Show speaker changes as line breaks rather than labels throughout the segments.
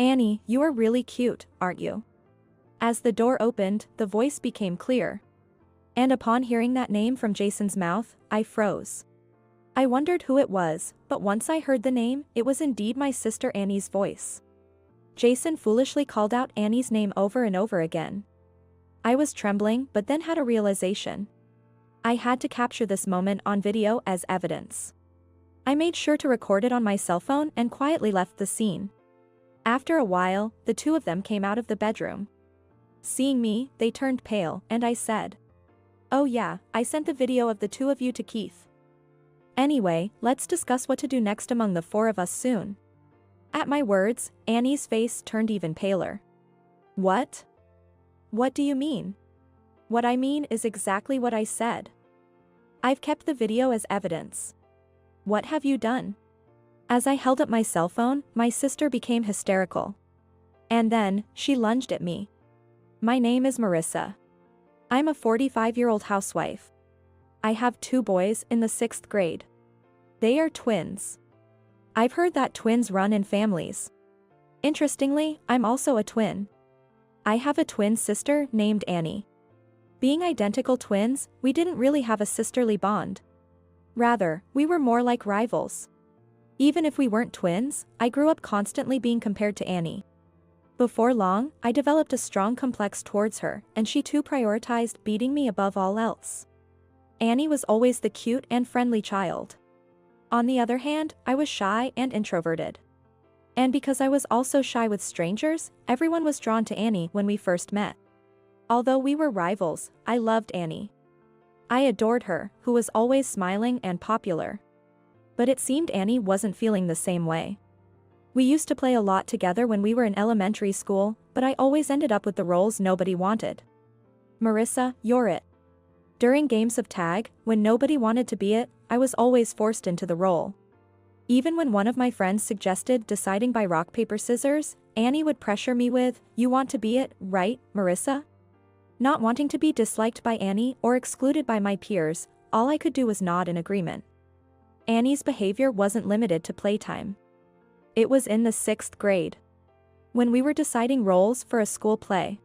Annie, you are really cute, aren't you? As the door opened, the voice became clear. And upon hearing that name from Jason's mouth, I froze. I wondered who it was, but once I heard the name, it was indeed my sister Annie's voice. Jason foolishly called out Annie's name over and over again. I was trembling, but then had a realization. I had to capture this moment on video as evidence. I made sure to record it on my cell phone and quietly left the scene. After a while, the two of them came out of the bedroom. Seeing me, they turned pale, and I said, "Oh yeah, I sent the video of the two of you to Keith. Anyway, let's discuss what to do next among the four of us soon." At my words, Annie's face turned even paler. "What? What do you mean?" "What I mean is exactly what I said. I've kept the video as evidence." "What have you done?" As I held up my cell phone, my sister became hysterical. And then, she lunged at me. "My name is Marissa. I'm a 45-year-old housewife. I have 2 boys in the 6th grade. They are twins. I've heard that twins run in families. Interestingly, I'm also a twin. I have a twin sister named Annie. Being identical twins, we didn't really have a sisterly bond. Rather, we were more like rivals. Even if we weren't twins, I grew up constantly being compared to Annie. Before long, I developed a strong complex towards her, and she too prioritized beating me above all else. Annie was always the cute and friendly child. On the other hand, I was shy and introverted. And because I was also shy with strangers, everyone was drawn to Annie when we first met. Although we were rivals, I loved Annie. I adored her, who was always smiling and popular. But it seemed Annie wasn't feeling the same way. We used to play a lot together when we were in elementary school, but I always ended up with the roles nobody wanted. "Marissa, you're it." During games of tag, when nobody wanted to be it, I was always forced into the role. Even when one of my friends suggested deciding by rock paper scissors, Annie would pressure me with, "You want to be it, right, Marissa?" Not wanting to be disliked by Annie or excluded by my peers, all I could do was nod in agreement. Annie's behavior wasn't limited to playtime. It was in the 6th grade. When we were deciding roles for a school play.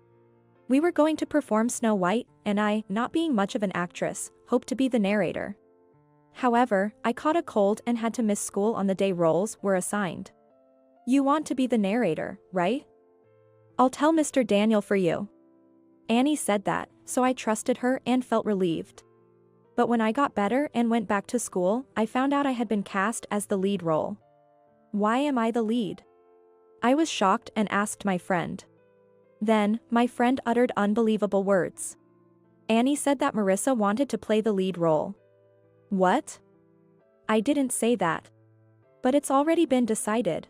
We were going to perform Snow White, and I, not being much of an actress, hoped to be the narrator. However, I caught a cold and had to miss school on the day roles were assigned. "You want to be the narrator, right? I'll tell Mr. Daniel for you." Annie said that, so I trusted her and felt relieved. But when I got better and went back to school, I found out I had been cast as the lead role. Why am I the lead? I was shocked and asked my friend. Then, my friend uttered unbelievable words. Annie said that Marissa wanted to play the lead role. What? I didn't say that. But it's already been decided.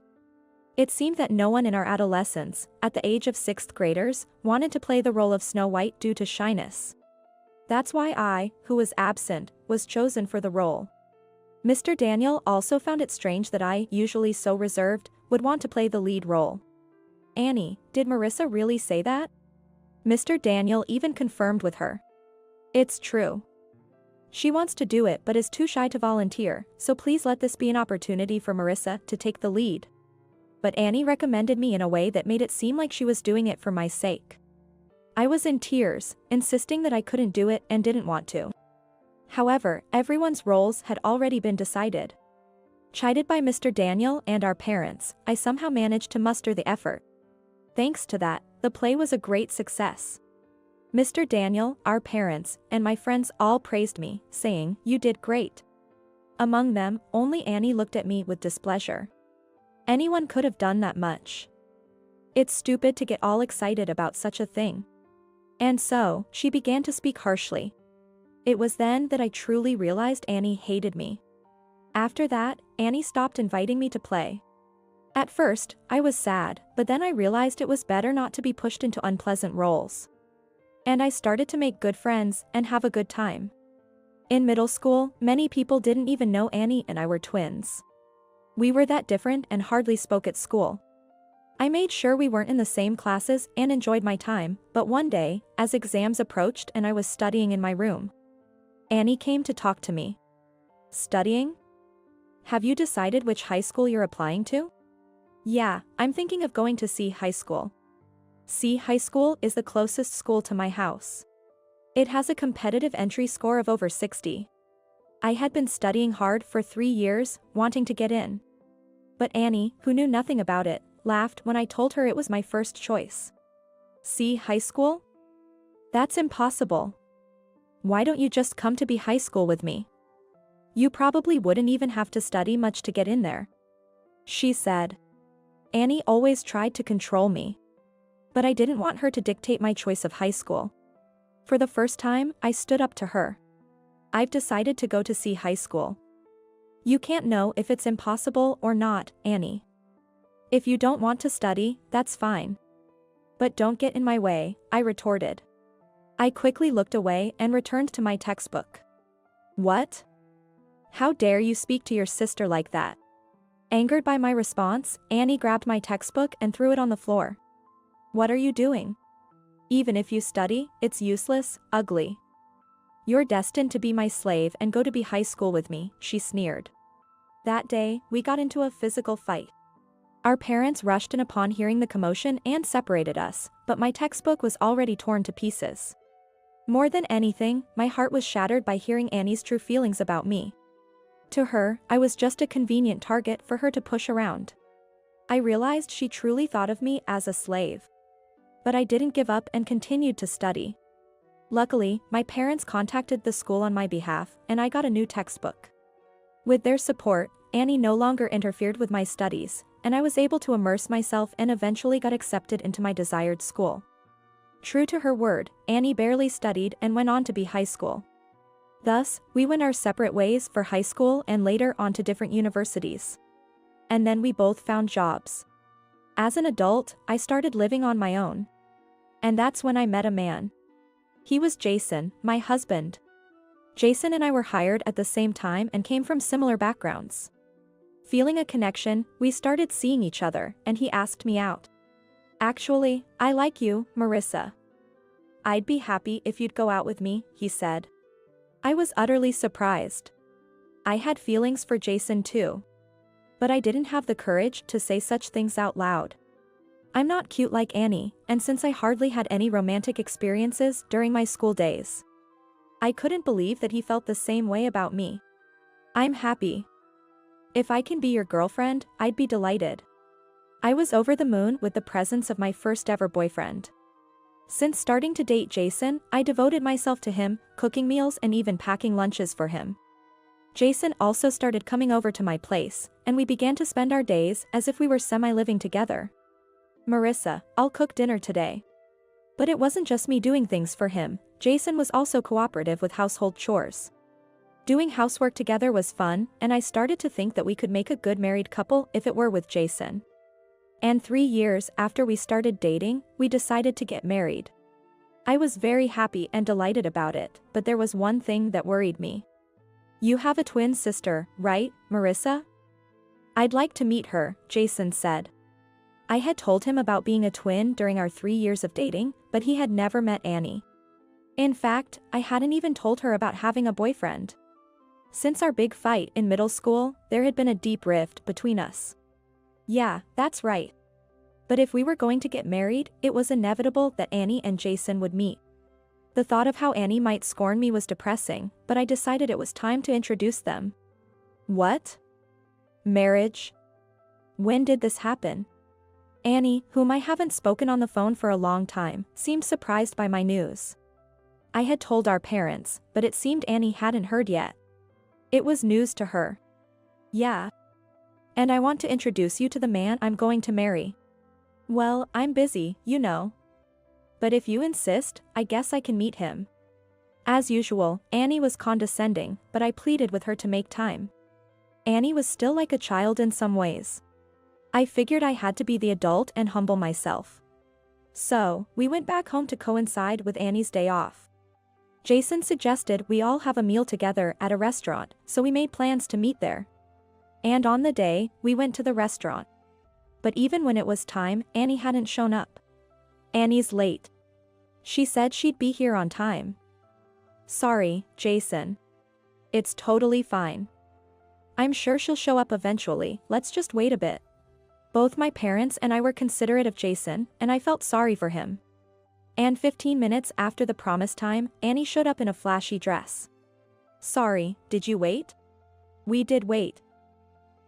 It seemed that no one in our adolescence, at the age of 6th graders, wanted to play the role of Snow White due to shyness. That's why I, who was absent, was chosen for the role. Mr. Daniel also found it strange that I, usually so reserved, would want to play the lead role. "Annie, did Marissa really say that?" Mr. Daniel even confirmed with her. "It's true. She wants to do it but is too shy to volunteer, so please let this be an opportunity for Marissa to take the lead." But Annie recommended me in a way that made it seem like she was doing it for my sake. I was in tears, insisting that I couldn't do it and didn't want to. However, everyone's roles had already been decided. Chided by Mr. Daniel and our parents, I somehow managed to muster the effort. Thanks to that, the play was a great success. Mr. Daniel, our parents, and my friends all praised me, saying, "You did great." Among them, only Annie looked at me with displeasure. Anyone could have done that much. It's stupid to get all excited about such a thing. And so, she began to speak harshly. It was then that I truly realized Annie hated me. After that, Annie stopped inviting me to play. At first, I was sad, but then I realized it was better not to be pushed into unpleasant roles. And I started to make good friends and have a good time. In middle school, many people didn't even know Annie and I were twins. We were that different and hardly spoke at school. I made sure we weren't in the same classes and enjoyed my time, but one day, as exams approached and I was studying in my room, Annie came to talk to me. "Studying? Have you decided which high school you're applying to?" Yeah, I'm thinking of going to C High School. C High School is the closest school to my house. It has a competitive entry score of over 60. I had been studying hard for 3 years, wanting to get in. But Annie, who knew nothing about it, laughed when I told her it was my first choice. C High School? That's impossible. Why don't you just come to B High School with me? You probably wouldn't even have to study much to get in there. She said. Annie always tried to control me. But I didn't want her to dictate my choice of high school. For the first time, I stood up to her. I've decided to go to C High School. You can't know if it's impossible or not, Annie. If you don't want to study, that's fine. But don't get in my way, I retorted. I quickly looked away and returned to my textbook. What? How dare you speak to your sister like that? Angered by my response, Annie grabbed my textbook and threw it on the floor. What are you doing? Even if you study, it's useless, ugly. You're destined to be my slave and go to B High School with me, she sneered. That day, we got into a physical fight. Our parents rushed in upon hearing the commotion and separated us, but my textbook was already torn to pieces. More than anything, my heart was shattered by hearing Annie's true feelings about me. To her, I was just a convenient target for her to push around. I realized she truly thought of me as a slave. But I didn't give up and continued to study. Luckily, my parents contacted the school on my behalf, and I got a new textbook. With their support, Annie no longer interfered with my studies, and I was able to immerse myself and eventually got accepted into my desired school. True to her word, Annie barely studied and went on to B High School. Thus, we went our separate ways for high school and later on to different universities. And then we both found jobs. As an adult, I started living on my own. And that's when I met a man. He was Jason, my husband. Jason and I were hired at the same time and came from similar backgrounds. Feeling a connection, we started seeing each other, and he asked me out. Actually, I like you, Marissa. I'd be happy if you'd go out with me, he said. I was utterly surprised. I had feelings for Jason too. But I didn't have the courage to say such things out loud. I'm not cute like Annie, and since I hardly had any romantic experiences during my school days, I couldn't believe that he felt the same way about me. I'm happy. If I can be your girlfriend, I'd be delighted. I was over the moon with the presence of my first ever boyfriend. Since starting to date Jason, I devoted myself to him, cooking meals and even packing lunches for him. Jason also started coming over to my place, and we began to spend our days as if we were semi-living together. Marissa, I'll cook dinner today. But it wasn't just me doing things for him, Jason was also cooperative with household chores. Doing housework together was fun, and I started to think that we could make a good married couple if it were with Jason. And 3 years after we started dating, we decided to get married. I was very happy and delighted about it, but there was one thing that worried me. You have a twin sister, right, Marissa? I'd like to meet her, Jason said. I had told him about being a twin during our 3 years of dating, but he had never met Annie. In fact, I hadn't even told her about having a boyfriend. Since our big fight in middle school, there had been a deep rift between us. Yeah, that's right. But if we were going to get married, it was inevitable that Annie and Jason would meet. The thought of how Annie might scorn me was depressing, but I decided it was time to introduce them. What? Marriage? When did this happen? Annie, whom I haven't spoken on the phone for a long time, seemed surprised by my news. I had told our parents, but it seemed Annie hadn't heard yet. It was news to her. Yeah. And I want to introduce you to the man I'm going to marry. Well, I'm busy, you know. But if you insist, I guess I can meet him. As usual, Annie was condescending, but I pleaded with her to make time. Annie was still like a child in some ways. I figured I had to be the adult and humble myself. So, we went back home to coincide with Annie's day off. Jason suggested we all have a meal together at a restaurant, so we made plans to meet there. And on the day, we went to the restaurant. But even when it was time, Annie hadn't shown up. Annie's late. She said she'd be here on time. Sorry, Jason. It's totally fine. I'm sure she'll show up eventually, let's just wait a bit. Both my parents and I were considerate of Jason, and I felt sorry for him. And 15 minutes after the promised time, Annie showed up in a flashy dress. Sorry, did you wait? We did wait.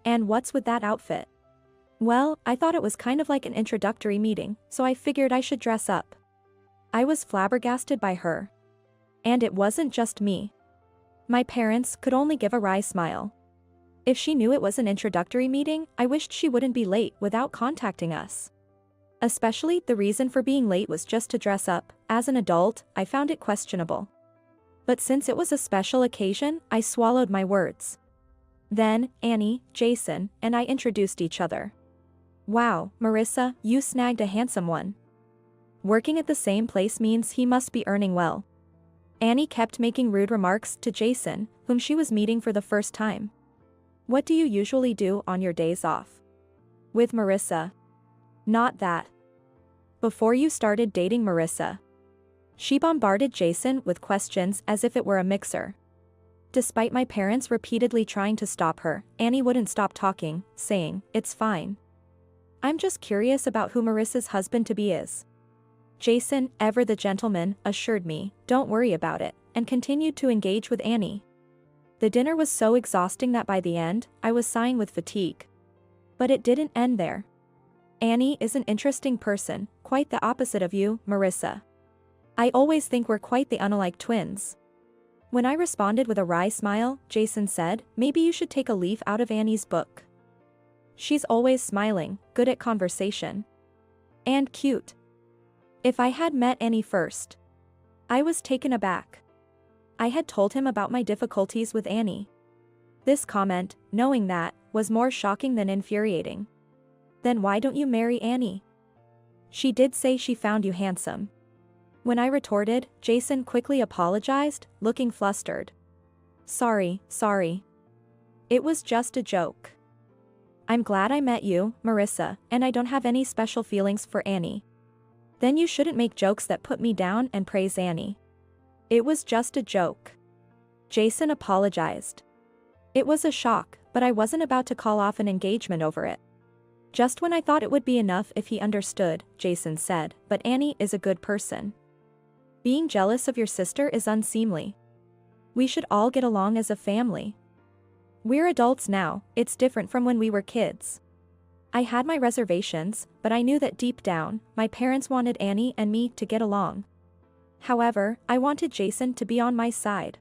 And what's with that outfit? Well, I thought it was kind of like an introductory meeting, so I figured I should dress up. I was flabbergasted by her. And it wasn't just me. My parents could only give a wry smile. If she knew it was an introductory meeting, I wished she wouldn't be late without contacting us. Especially, the reason for being late was just to dress up. As an adult, I found it questionable. But since it was a special occasion, I swallowed my words. Then, Annie, Jason, and I introduced each other. Wow, Marissa, you snagged a handsome one. Working at the same place means he must be earning well. Annie kept making rude remarks to Jason, whom she was meeting for the first time. What do you usually do on your days off? With Marissa. Not that. Before you started dating Marissa. She bombarded Jason with questions as if it were a mixer. Despite my parents repeatedly trying to stop her, Annie wouldn't stop talking, saying, "It's fine. I'm just curious about who Marissa's husband-to-be is." Jason, ever the gentleman, assured me, "Don't worry about it," and continued to engage with Annie. The dinner was so exhausting that by the end, I was sighing with fatigue. But it didn't end there. Annie is an interesting person, quite the opposite of you, Marissa. I always think we're quite the unalike twins. When I responded with a wry smile, Jason said, "Maybe you should take a leaf out of Annie's book. She's always smiling, good at conversation. And cute." If I had met Annie first, I was taken aback. I had told him about my difficulties with Annie. This comment, knowing that, was more shocking than infuriating. "Then why don't you marry Annie? She did say she found you handsome." When I retorted, Jason quickly apologized, looking flustered. Sorry. It was just a joke. I'm glad I met you, Marissa, and I don't have any special feelings for Annie." "Then you shouldn't make jokes that put me down and praise Annie." "It was just a joke." Jason apologized. It was a shock, but I wasn't about to call off an engagement over it. Just when I thought it would be enough if he understood, Jason said, "But Annie is a good person. Being jealous of your sister is unseemly. We should all get along as a family. We're adults now, it's different from when we were kids." I had my reservations, but I knew that deep down, my parents wanted Annie and me to get along. However, I wanted Jason to be on my side.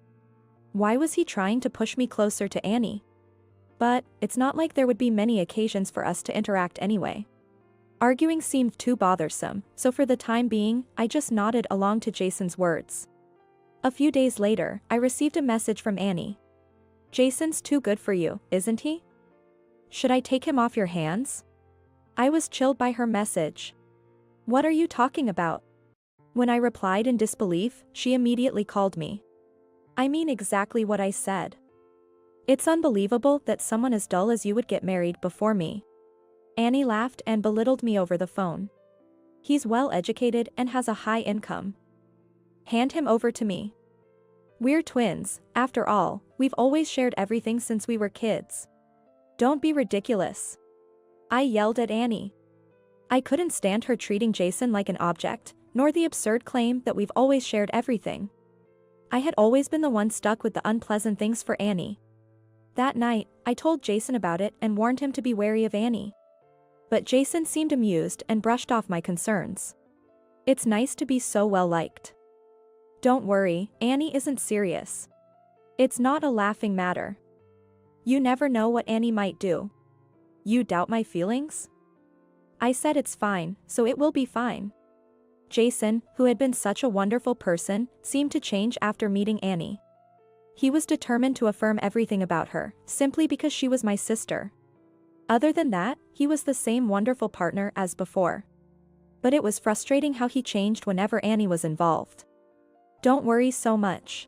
Why was he trying to push me closer to Annie? But, it's not like there would be many occasions for us to interact anyway. Arguing seemed too bothersome, so for the time being, I just nodded along to Jason's words. A few days later, I received a message from Annie. "Jason's too good for you, isn't he? Should I take him off your hands?" I was chilled by her message. "What are you talking about?" When I replied in disbelief, she immediately called me. "I mean exactly what I said. It's unbelievable that someone as dull as you would get married before me." Annie laughed and belittled me over the phone. "He's well educated and has a high income. Hand him over to me. We're twins, after all, we've always shared everything since we were kids. Don't be ridiculous." I yelled at Annie. I couldn't stand her treating Jason like an object, nor the absurd claim that we've always shared everything. I had always been the one stuck with the unpleasant things for Annie. That night, I told Jason about it and warned him to be wary of Annie. But Jason seemed amused and brushed off my concerns. "It's nice to be so well liked. Don't worry, Annie isn't serious. It's not a laughing matter. You never know what Annie might do." "You doubt my feelings?" I said it's fine, so it will be fine. Jason, who had been such a wonderful person, seemed to change after meeting Annie. He was determined to affirm everything about her, simply because she was my sister. Other than that, he was the same wonderful partner as before. But it was frustrating how he changed whenever Annie was involved. "Don't worry so much."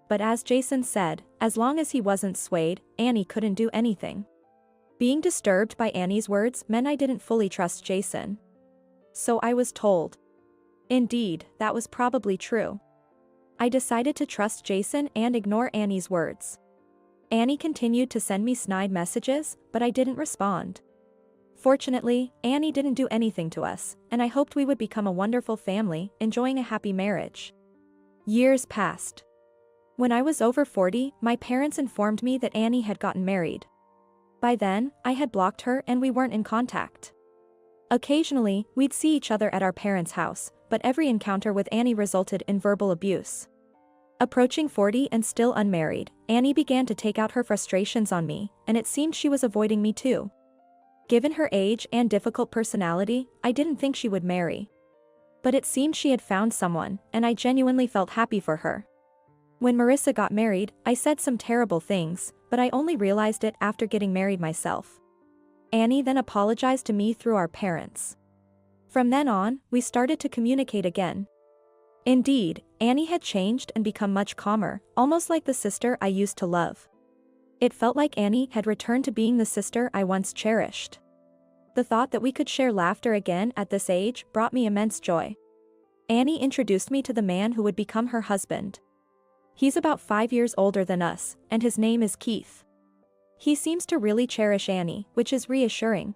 But as Jason said, as long as he wasn't swayed, Annie couldn't do anything. Being disturbed by Annie's words meant I didn't fully trust Jason. So I was told. Indeed, that was probably true. I decided to trust Jason and ignore Annie's words. Annie continued to send me snide messages, but I didn't respond. Fortunately, Annie didn't do anything to us, and I hoped we would become a wonderful family, enjoying a happy marriage. Years passed. When I was over 40, my parents informed me that Annie had gotten married. By then, I had blocked her and we weren't in contact. Occasionally, we'd see each other at our parents' house, but every encounter with Annie resulted in verbal abuse. Approaching 40 and still unmarried, Annie began to take out her frustrations on me, and it seemed she was avoiding me too. Given her age and difficult personality, I didn't think she would marry. But it seemed she had found someone, and I genuinely felt happy for her. When Marissa got married, I said some terrible things, but I only realized it after getting married myself. Annie then apologized to me through our parents. From then on, we started to communicate again. Indeed, Annie had changed and become much calmer, almost like the sister I used to love. It felt like Annie had returned to being the sister I once cherished. The thought that we could share laughter again at this age brought me immense joy. Annie introduced me to the man who would become her husband. He's about 5 years older than us, and his name is Keith. He seems to really cherish Annie, which is reassuring.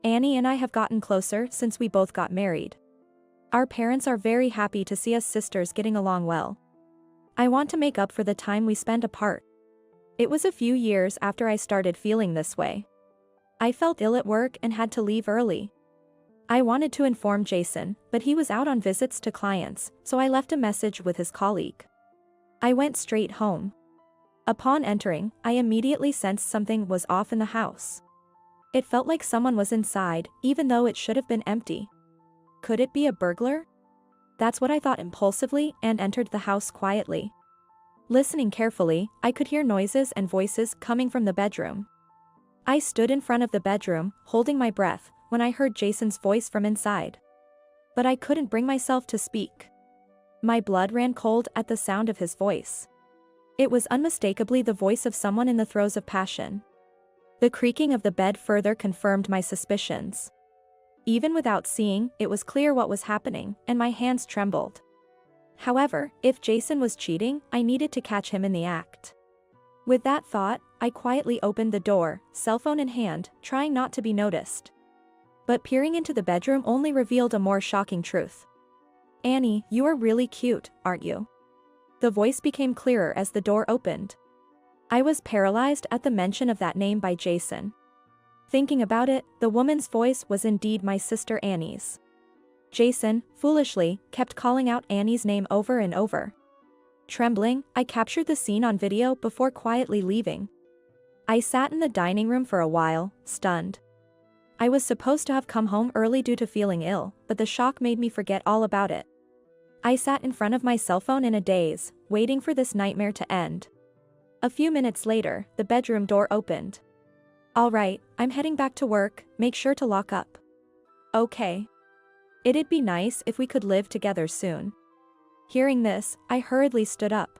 Annie and I have gotten closer since we both got married. Our parents are very happy to see us sisters getting along well. I want to make up for the time we spent apart. It was a few years after I started feeling this way. I felt ill at work and had to leave early. I wanted to inform Jason, but he was out on visits to clients, so I left a message with his colleague. I went straight home. Upon entering, I immediately sensed something was off in the house. It felt like someone was inside, even though it should have been empty. Could it be a burglar? That's what I thought impulsively and entered the house quietly. Listening carefully, I could hear noises and voices coming from the bedroom. I stood in front of the bedroom, holding my breath, when I heard Jason's voice from inside. But I couldn't bring myself to speak. My blood ran cold at the sound of his voice. It was unmistakably the voice of someone in the throes of passion. The creaking of the bed further confirmed my suspicions. Even without seeing, it was clear what was happening, and my hands trembled. However, if Jason was cheating, I needed to catch him in the act. With that thought, I quietly opened the door, cell phone in hand, trying not to be noticed. But peering into the bedroom only revealed a more shocking truth. "Annie, you are really cute, aren't you?" The voice became clearer as the door opened. I was paralyzed at the mention of that name by Jason. Thinking about it, the woman's voice was indeed my sister Annie's. Jason, foolishly, kept calling out Annie's name over and over. Trembling, I captured the scene on video before quietly leaving. I sat in the dining room for a while, stunned. I was supposed to have come home early due to feeling ill, but the shock made me forget all about it. I sat in front of my cell phone in a daze, waiting for this nightmare to end. A few minutes later, the bedroom door opened. "All right, I'm heading back to work, make sure to lock up." "Okay. It'd be nice if we could live together soon." Hearing this, I hurriedly stood up.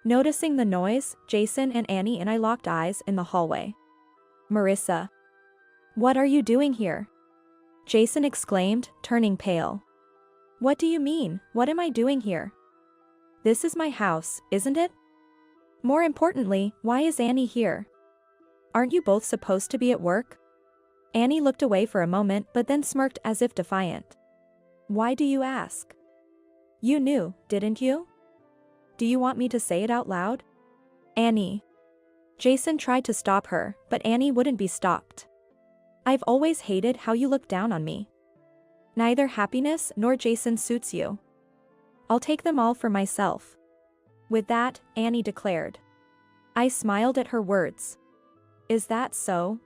Noticing the noise, Jason and Annie and I locked eyes in the hallway. "Marissa. What are you doing here?" Jason exclaimed, turning pale. "What do you mean, what am I doing here? This is my house, isn't it? More importantly, why is Annie here? Aren't you both supposed to be at work?" Annie looked away for a moment but then smirked as if defiant. "Why do you ask? You knew, didn't you? Do you want me to say it out loud?" "Annie." Jason tried to stop her, but Annie wouldn't be stopped. "I've always hated how you look down on me. Neither happiness nor Jason suits you. I'll take them all for myself." With that, Annie declared. I smiled at her words. "Is that so?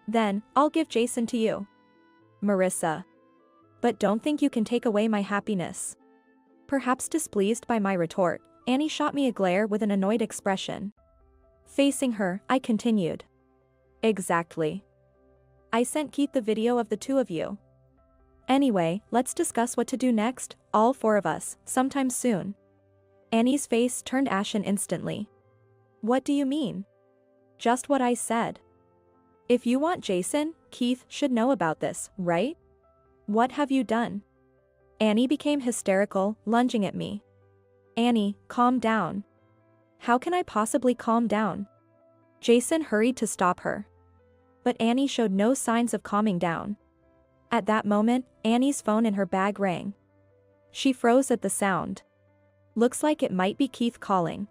Then, I'll give Jason to you, Marissa. But don't think you can take away my happiness." Perhaps displeased by my retort, Annie shot me a glare with an annoyed expression. Facing her, I continued. "Exactly. I sent Keith the video of the two of you. Anyway, let's discuss what to do next, all four of us, sometime soon." Annie's face turned ashen instantly. "What do you mean?" "Just what I said. If you want Jason, Keith should know about this, right? What have you done?" Annie became hysterical, lunging at me. "Annie, calm down." "How can I possibly calm down?" Jason hurried to stop her. But Annie showed no signs of calming down. At that moment, Annie's phone in her bag rang. She froze at the sound. Looks like it might be Keith calling.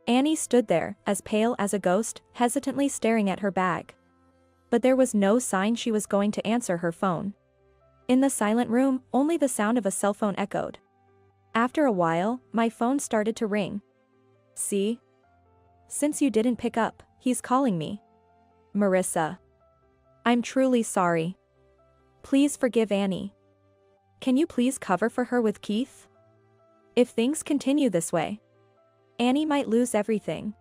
Annie stood there, as pale as a ghost, hesitantly staring at her bag. But there was no sign she was going to answer her phone. In the silent room, only the sound of a cell phone echoed. After a while, my phone started to ring. See? Since you didn't pick up, he's calling me. Marissa. I'm truly sorry. Please forgive Annie. Can you please cover for her with Keith? If things continue this way, Annie might lose everything.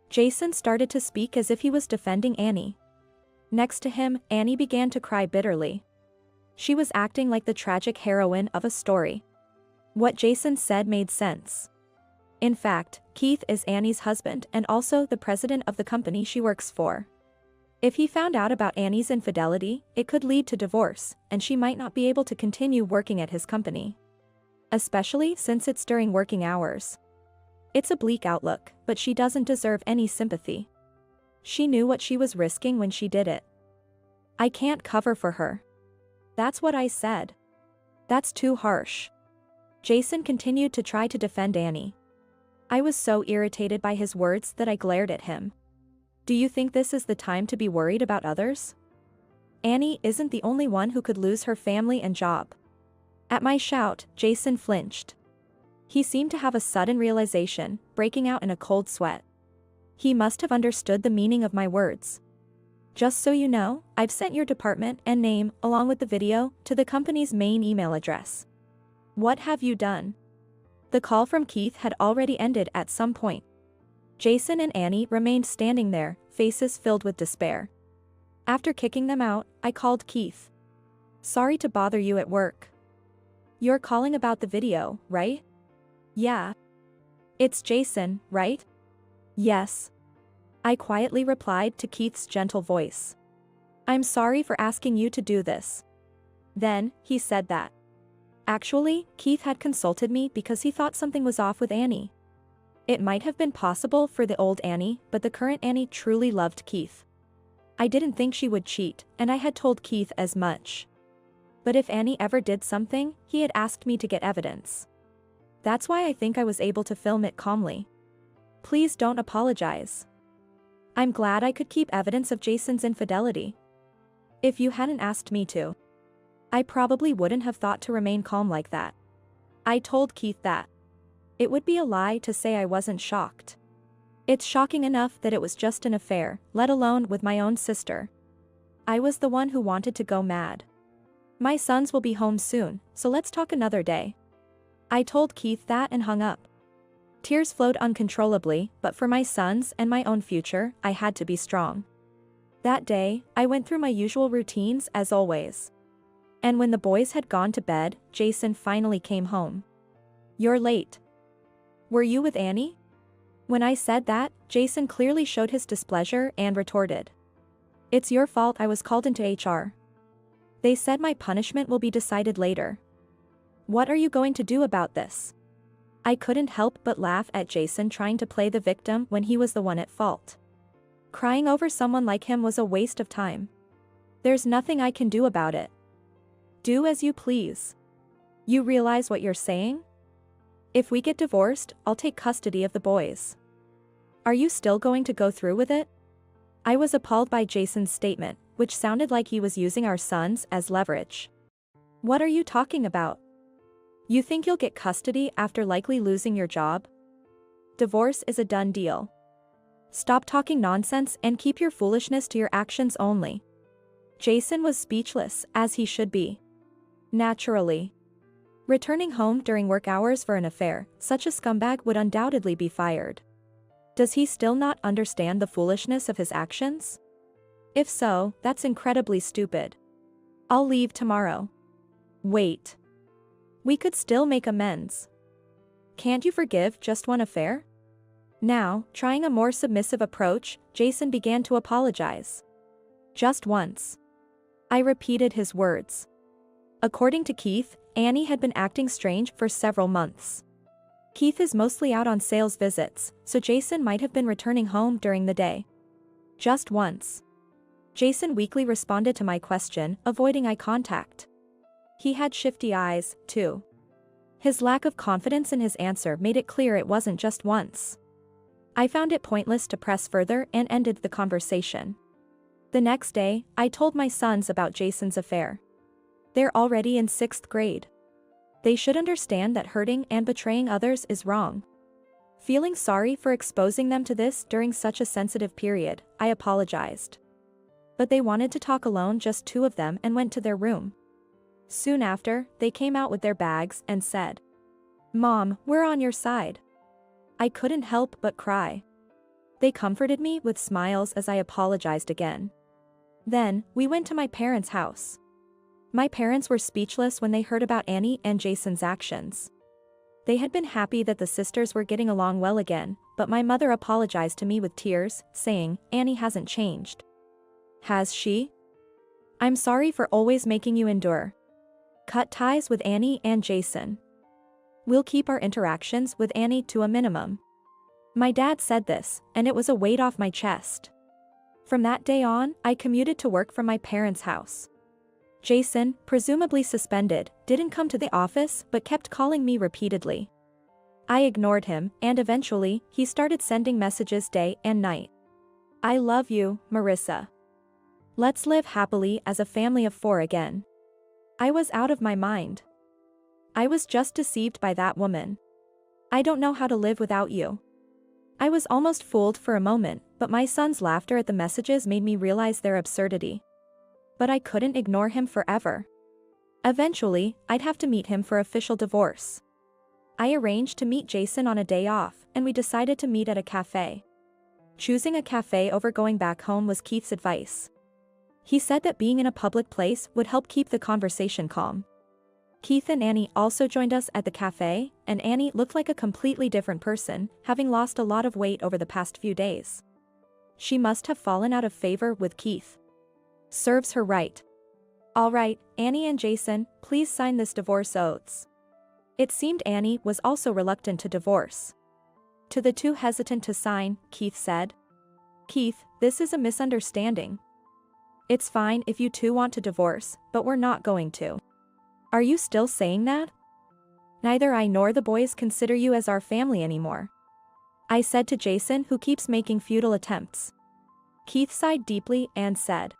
Jason started to speak as if he was defending Annie. Next to him, Annie began to cry bitterly. She was acting like the tragic heroine of a story. What Jason said made sense. In fact, Keith is Annie's husband and also the president of the company she works for. If he found out about Annie's infidelity, it could lead to divorce, and she might not be able to continue working at his company. Especially since it's during working hours. It's a bleak outlook, but she doesn't deserve any sympathy. She knew what she was risking when she did it. I can't cover for her. That's what I said. That's too harsh. Jason continued to try to defend Annie. I was so irritated by his words that I glared at him. Do you think this is the time to be worried about others? Annie isn't the only one who could lose her family and job. At my shout, Jason flinched. He seemed to have a sudden realization, breaking out in a cold sweat. He must have understood the meaning of my words. Just so you know, I've sent your department and name, along with the video, to the company's main email address. What have you done? The call from Keith had already ended at some point. Jason and Annie remained standing there, faces filled with despair. After kicking them out, I called Keith. Sorry to bother you at work. You're calling about the video, right? Yeah. It's Jason, right? Yes. I quietly replied to Keith's gentle voice. I'm sorry for asking you to do this. Then, he said that. Actually, Keith had consulted me because he thought something was off with Annie. It might have been possible for the old Annie, but the current Annie truly loved Keith. I didn't think she would cheat, and I had told Keith as much. But if Annie ever did something, he had asked me to get evidence. That's why I think I was able to film it calmly. Please don't apologize. I'm glad I could keep evidence of Jason's infidelity. If you hadn't asked me to, I probably wouldn't have thought to remain calm like that. I told Keith that. It would be a lie to say I wasn't shocked. It's shocking enough that it was just an affair, let alone with my own sister. I was the one who wanted to go mad. My sons will be home soon, so let's talk another day. I told Keith that and hung up. Tears flowed uncontrollably, but for my sons and my own future, I had to be strong. That day, I went through my usual routines as always. And when the boys had gone to bed, Jason finally came home. You're late. Were you with Annie? When I said that, Jason clearly showed his displeasure and retorted. It's your fault I was called into HR. They said my punishment will be decided later. What are you going to do about this? I couldn't help but laugh at Jason trying to play the victim when he was the one at fault. Crying over someone like him was a waste of time. There's nothing I can do about it. Do as you please. You realize what you're saying? If we get divorced, I'll take custody of the boys. Are you still going to go through with it? I was appalled by Jason's statement, which sounded like he was using our sons as leverage. What are you talking about? You think you'll get custody after likely losing your job? Divorce is a done deal. Stop talking nonsense and keep your foolishness to your actions only. Jason was speechless, as he should be. Naturally. Returning home during work hours for an affair, such a scumbag would undoubtedly be fired. Does he still not understand the foolishness of his actions? If so, that's incredibly stupid. I'll leave tomorrow. Wait. We could still make amends. Can't you forgive just one affair? Now, trying a more submissive approach, Jason began to apologize. Just once. I repeated his words. According to Keith, Annie had been acting strange for several months. Keith is mostly out on sales visits, so Jason might have been returning home during the day. Just once. Jason weakly responded to my question, avoiding eye contact. He had shifty eyes, too. His lack of confidence in his answer made it clear it wasn't just once. I found it pointless to press further and ended the conversation. The next day, I told my sons about Jason's affair. They're already in 6th grade. They should understand that hurting and betraying others is wrong. Feeling sorry for exposing them to this during such a sensitive period, I apologized. But they wanted to talk alone, just 2 of them, and went to their room. Soon after, they came out with their bags and said, "Mom, we're on your side." I couldn't help but cry. They comforted me with smiles as I apologized again. Then, we went to my parents' house. My parents were speechless when they heard about Annie and Jason's actions. They had been happy that the sisters were getting along well again, but my mother apologized to me with tears, saying, "Annie hasn't changed." "Has she? I'm sorry for always making you endure. Cut ties with Annie and Jason. We'll keep our interactions with Annie to a minimum." My dad said this, and it was a weight off my chest. From that day on, I commuted to work from my parents' house. Jason, presumably suspended, didn't come to the office but kept calling me repeatedly. I ignored him, and eventually, he started sending messages day and night. "I love you, Marissa. Let's live happily as a family of 4 again." I was out of my mind. I was just deceived by that woman. "I don't know how to live without you." I was almost fooled for a moment, but my son's laughter at the messages made me realize their absurdity. But I couldn't ignore him forever. Eventually, I'd have to meet him for official divorce. I arranged to meet Jason on a day off, and we decided to meet at a cafe. Choosing a cafe over going back home was Keith's advice. He said that being in a public place would help keep the conversation calm. Keith and Annie also joined us at the cafe, and Annie looked like a completely different person, having lost a lot of weight over the past few days. She must have fallen out of favor with Keith. Serves her right. "All right, Annie and Jason, please sign this divorce oaths." It seemed Annie was also reluctant to divorce. To the 2 hesitant to sign, Keith said, "Keith, this is a misunderstanding. It's fine if you 2 want to divorce, but we're not going to." "Are you still saying that?" "Neither I nor the boys consider you as our family anymore," I said to Jason, who keeps making futile attempts. Keith sighed deeply and said,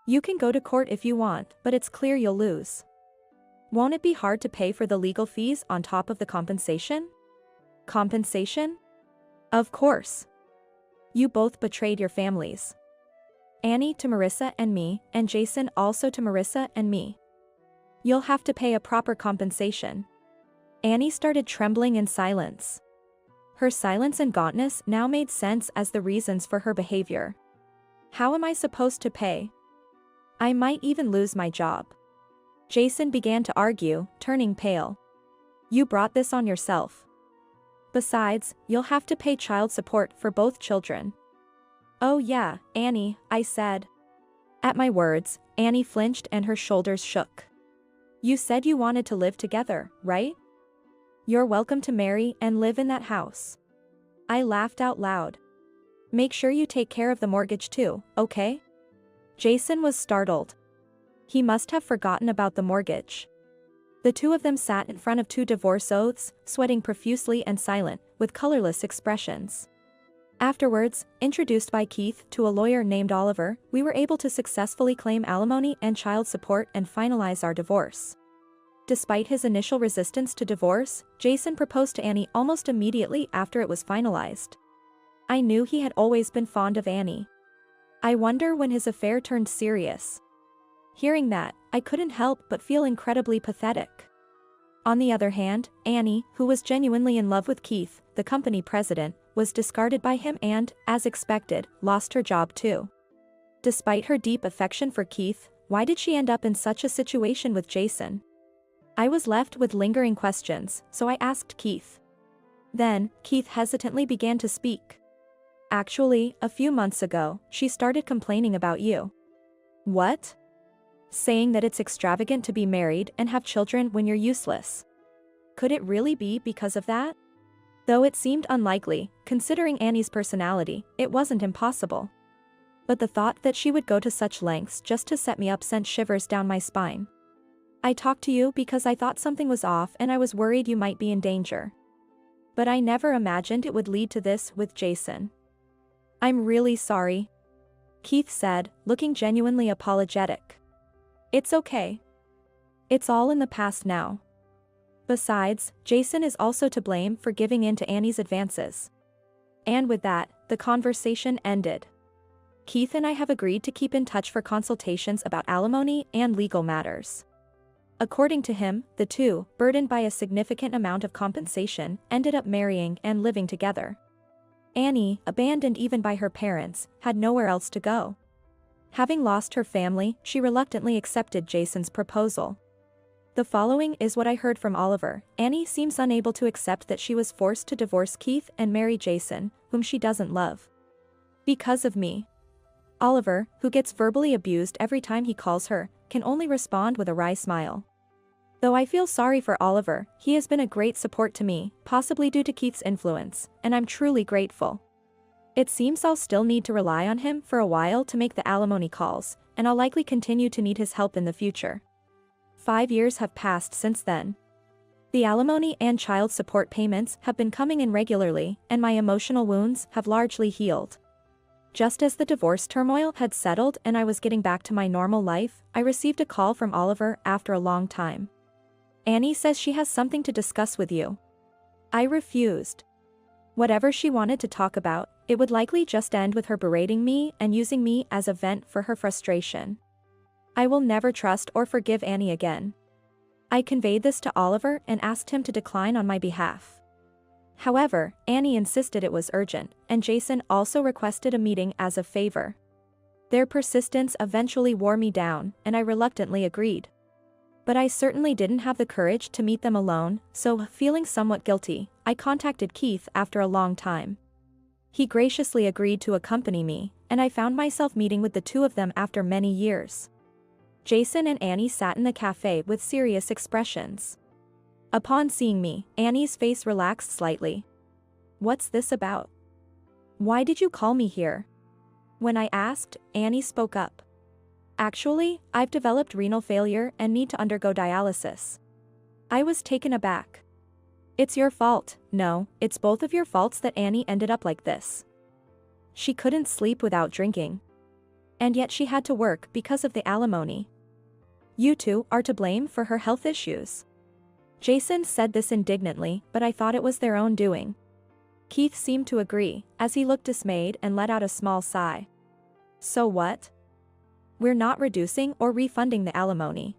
"You can go to court if you want, but it's clear you'll lose. Won't it be hard to pay for the legal fees on top of the compensation?" "Compensation? Of course. You both betrayed your families. Annie to Marissa and me, and Jason also to Marissa and me. You'll have to pay a proper compensation." Annie started trembling in silence. Her silence and gauntness now made sense as the reasons for her behavior. "How am I supposed to pay? I might even lose my job." Jason began to argue, turning pale. "You brought this on yourself. Besides, you'll have to pay child support for both children." "Oh yeah, Annie," I said. At my words, Annie flinched and her shoulders shook. "You said you wanted to live together, right? You're welcome to marry and live in that house." I laughed out loud. "Make sure you take care of the mortgage too, okay?" Jason was startled. He must have forgotten about the mortgage. The 2 of them sat in front of 2 divorce oaths, sweating profusely and silent, with colorless expressions. Afterwards, introduced by Keith to a lawyer named Oliver, we were able to successfully claim alimony and child support and finalize our divorce. Despite his initial resistance to divorce, Jason proposed to Annie almost immediately after it was finalized. I knew he had always been fond of Annie. I wonder when his affair turned serious. Hearing that, I couldn't help but feel incredibly pathetic. On the other hand, Annie, who was genuinely in love with Keith, the company president, was discarded by him and, as expected, lost her job too. Despite her deep affection for Keith, why did she end up in such a situation with Jason? I was left with lingering questions, so I asked Keith. Then, Keith hesitantly began to speak. "Actually, a few months ago, she started complaining about you." "What?" "Saying that it's extravagant to be married and have children when you're useless." Could it really be because of that? Though it seemed unlikely, considering Annie's personality, it wasn't impossible. But the thought that she would go to such lengths just to set me up sent shivers down my spine. I talked to you because I thought something was off and I was worried you might be in danger. But I never imagined it would lead to this with Jason. I'm really sorry, Keith said, looking genuinely apologetic. It's okay. It's all in the past now. Besides, Jason is also to blame for giving in to Annie's advances. And with that, the conversation ended. Keith and I have agreed to keep in touch for consultations about alimony and legal matters. According to him, the two, burdened by a significant amount of compensation, ended up marrying and living together. Annie, abandoned even by her parents, had nowhere else to go. Having lost her family, she reluctantly accepted Jason's proposal. The following is what I heard from Oliver. Annie seems unable to accept that she was forced to divorce Keith and marry Jason, whom she doesn't love. Because of me. Oliver, who gets verbally abused every time he calls her, can only respond with a wry smile. Though I feel sorry for Oliver, he has been a great support to me, possibly due to Keith's influence, and I'm truly grateful. It seems I'll still need to rely on him for a while to make the alimony calls, and I'll likely continue to need his help in the future. 5 years have passed since then. The alimony and child support payments have been coming in regularly, and my emotional wounds have largely healed. Just as the divorce turmoil had settled and I was getting back to my normal life, I received a call from Oliver after a long time. Annie says she has something to discuss with you. I refused. Whatever she wanted to talk about, it would likely just end with her berating me and using me as a vent for her frustration. I will never trust or forgive Annie again. I conveyed this to Oliver and asked him to decline on my behalf. However, Annie insisted it was urgent, and Jason also requested a meeting as a favor. Their persistence eventually wore me down, and I reluctantly agreed. But I certainly didn't have the courage to meet them alone, so, feeling somewhat guilty, I contacted Keith after a long time. He graciously agreed to accompany me, and I found myself meeting with the two of them after many years. Jason and Annie sat in the cafe with serious expressions. Upon seeing me, Annie's face relaxed slightly. What's this about? Why did you call me here? When I asked, Annie spoke up. Actually, I've developed renal failure and need to undergo dialysis. I was taken aback. It's your fault. No, it's both of your faults that Annie ended up like this. She couldn't sleep without drinking. And yet she had to work because of the alimony. You two are to blame for her health issues. Jason said this indignantly, but I thought it was their own doing. Keith seemed to agree, as he looked dismayed and let out a small sigh. So what? We're not reducing or refunding the alimony.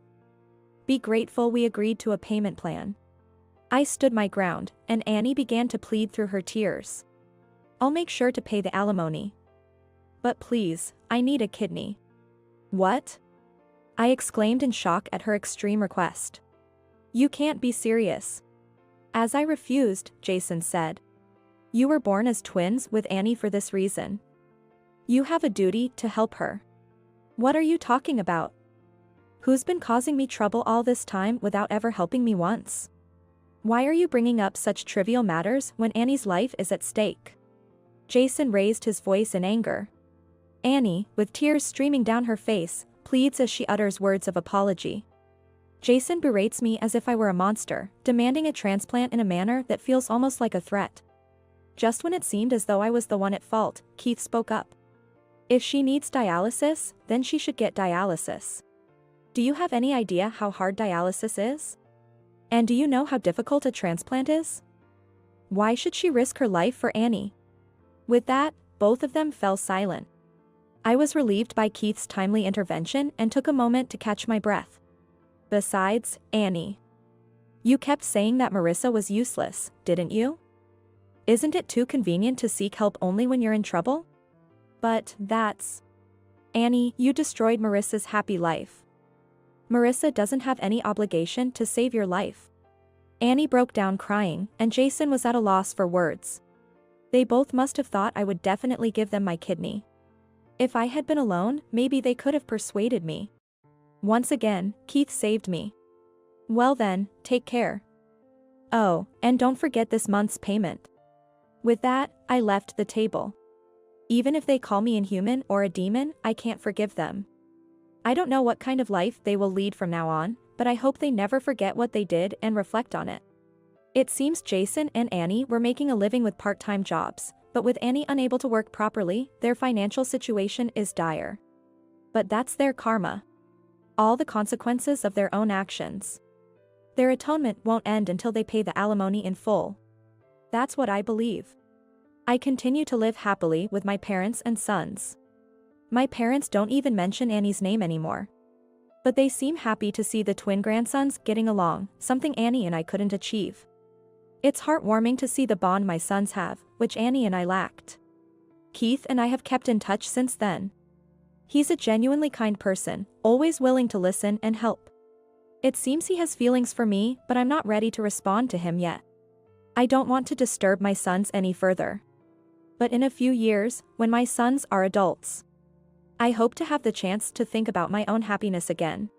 Be grateful we agreed to a payment plan. I stood my ground, and Annie began to plead through her tears. I'll make sure to pay the alimony. But please, I need a kidney. What? I exclaimed in shock at her extreme request. You can't be serious. As I refused, Jason said. You were born as twins with Annie for this reason. You have a duty to help her. What are you talking about? Who's been causing me trouble all this time without ever helping me once? Why are you bringing up such trivial matters when Annie's life is at stake? Jason raised his voice in anger. Annie, with tears streaming down her face, pleads as she utters words of apology. Jason berates me as if I were a monster, demanding a transplant in a manner that feels almost like a threat. Just when it seemed as though I was the one at fault, Keith spoke up. If she needs dialysis, then she should get dialysis. Do you have any idea how hard dialysis is? And do you know how difficult a transplant is? Why should she risk her life for Annie? With that, both of them fell silent. I was relieved by Keith's timely intervention and took a moment to catch my breath. Besides, Annie. You kept saying that Marissa was useless, didn't you? Isn't it too convenient to seek help only when you're in trouble? But that's... Annie, you destroyed Marissa's happy life. Marissa doesn't have any obligation to save your life. Annie broke down crying, and Jason was at a loss for words. They both must have thought I would definitely give them my kidney. If I had been alone, maybe they could have persuaded me. Once again, Keith saved me. Well then, take care. Oh, and don't forget this month's payment. With that, I left the table. Even if they call me inhuman or a demon, I can't forgive them. I don't know what kind of life they will lead from now on, but I hope they never forget what they did and reflect on it. It seems Jason and Annie were making a living with part-time jobs, but with Annie unable to work properly, their financial situation is dire. But that's their karma. All the consequences of their own actions. Their atonement won't end until they pay the alimony in full. That's what I believe. I continue to live happily with my parents and sons. My parents don't even mention Annie's name anymore. But they seem happy to see the twin grandsons getting along, something Annie and I couldn't achieve. It's heartwarming to see the bond my sons have, which Annie and I lacked. Keith and I have kept in touch since then. He's a genuinely kind person, always willing to listen and help. It seems he has feelings for me, but I'm not ready to respond to him yet. I don't want to disturb my sons any further. But in a few years, when my sons are adults, I hope to have the chance to think about my own happiness again.